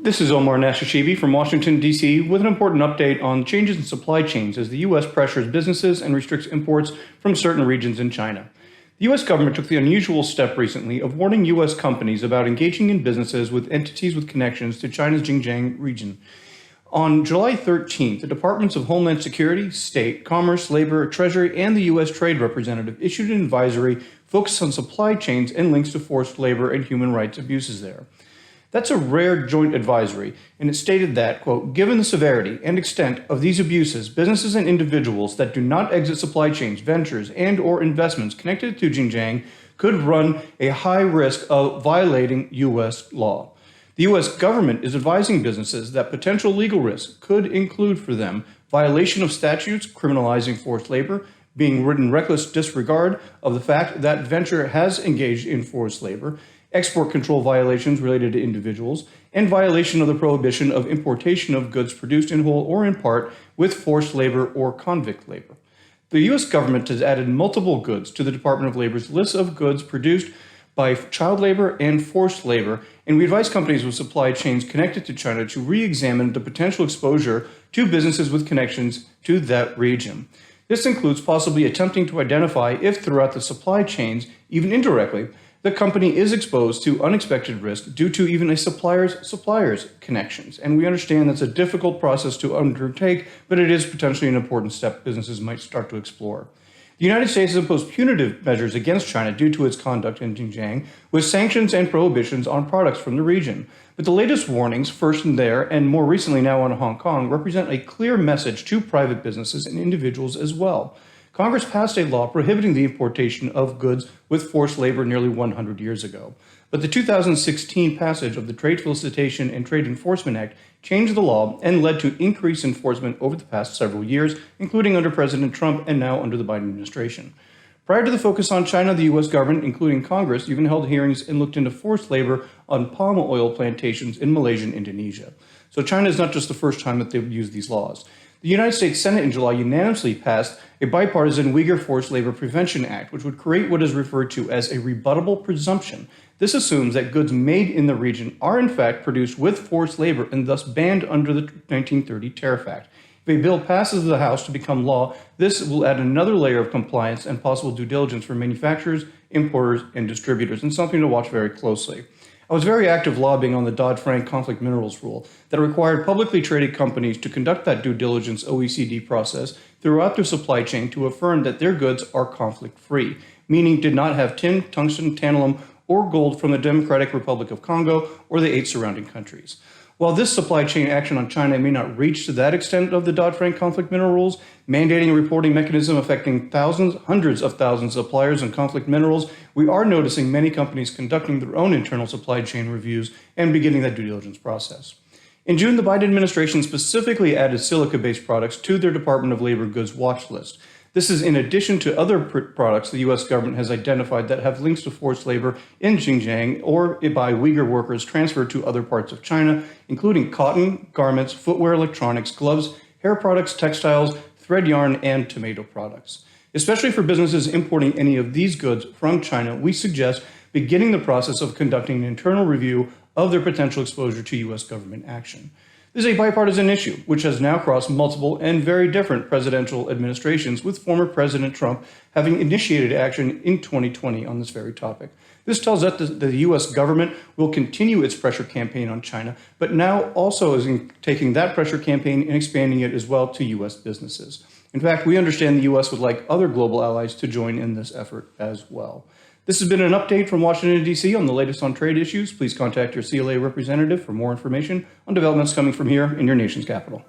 This is Omar Nashashibi from Washington, D.C. with an important update on changes in supply chains as the U.S. pressures businesses and restricts imports from certain regions in China. The U.S. government took the unusual step recently of warning U.S. companies about engaging in businesses with entities with connections to China's Xinjiang region. On July 13th, the Departments of Homeland Security, State, Commerce, Labor, Treasury, and the U.S. Trade Representative issued an advisory focused on supply chains and links to forced labor and human rights abuses there. That's a rare joint advisory, and it stated that, quote, given the severity and extent of these abuses, businesses and individuals that do not exit supply chains, ventures, and or investments connected to Xinjiang could run a high risk of violating U.S. law. The U.S. government is advising businesses that potential legal risks could include for them violation of statutes criminalizing forced labor, being in reckless disregard of the fact that venture has engaged in forced labor, export control violations related to individuals, and violation of the prohibition of importation of goods produced in whole or in part with forced labor or convict labor. The U.S. government has added multiple goods to the Department of Labor's list of goods produced by child labor and forced labor, and we advise companies with supply chains connected to China to re-examine the potential exposure to businesses with connections to that region. This includes possibly attempting to identify if throughout the supply chains, even indirectly, the company is exposed to unexpected risk due to even a supplier's connections. And we understand that's a difficult process to undertake, but it is potentially an important step businesses might start to explore. The United States has imposed punitive measures against China due to its conduct in Xinjiang, with sanctions and prohibitions on products from the region. But the latest warnings, first in there and more recently now on Hong Kong, represent a clear message to private businesses and individuals as well. Congress passed a law prohibiting the importation of goods with forced labor nearly 100 years ago. But the 2016 passage of the Trade Facilitation and Trade Enforcement Act changed the law and led to increased enforcement over the past several years, including under President Trump and now under the Biden administration. Prior to the focus on China, the U.S. government, including Congress, even held hearings and looked into forced labor on palm oil plantations in Malaysia and Indonesia. So China is not just the first time that they've used these laws. The United States Senate in July unanimously passed a bipartisan Uyghur Forced Labor Prevention Act, which would create what is referred to as a rebuttable presumption. This assumes that goods made in the region are in fact produced with forced labor and thus banned under the 1930 Tariff Act. If a bill passes the House to become law, this will add another layer of compliance and possible due diligence for manufacturers, importers, and distributors, and something to watch very closely. I was very active lobbying on the Dodd-Frank conflict minerals rule that required publicly traded companies to conduct that due diligence OECD process throughout their supply chain to affirm that their goods are conflict-free, meaning did not have tin, tungsten, tantalum, or gold from the Democratic Republic of Congo or the 8 surrounding countries. While this supply chain action on China may not reach to that extent of the Dodd-Frank conflict mineral rules, mandating a reporting mechanism affecting hundreds of thousands of suppliers and conflict minerals, we are noticing many companies conducting their own internal supply chain reviews and beginning that due diligence process. In June, the Biden administration specifically added silica-based products to their Department of Labor goods watch list. This is in addition to other products the U.S. government has identified that have links to forced labor in Xinjiang or by Uyghur workers transferred to other parts of China, including cotton, garments, footwear, electronics, gloves, hair products, textiles, thread yarn, and tomato products. Especially for businesses importing any of these goods from China, we suggest beginning the process of conducting an internal review of their potential exposure to U.S. government action. This is a bipartisan issue, which has now crossed multiple and very different presidential administrations, with former President Trump having initiated action in 2020 on this very topic. This tells us that the U.S. government will continue its pressure campaign on China, but now also is taking that pressure campaign and expanding it as well to U.S. businesses. In fact, we understand the U.S. would like other global allies to join in this effort as well. This has been an update from Washington, D.C. on the latest on trade issues. Please contact your CLA representative for more information on developments coming from here in your nation's capital.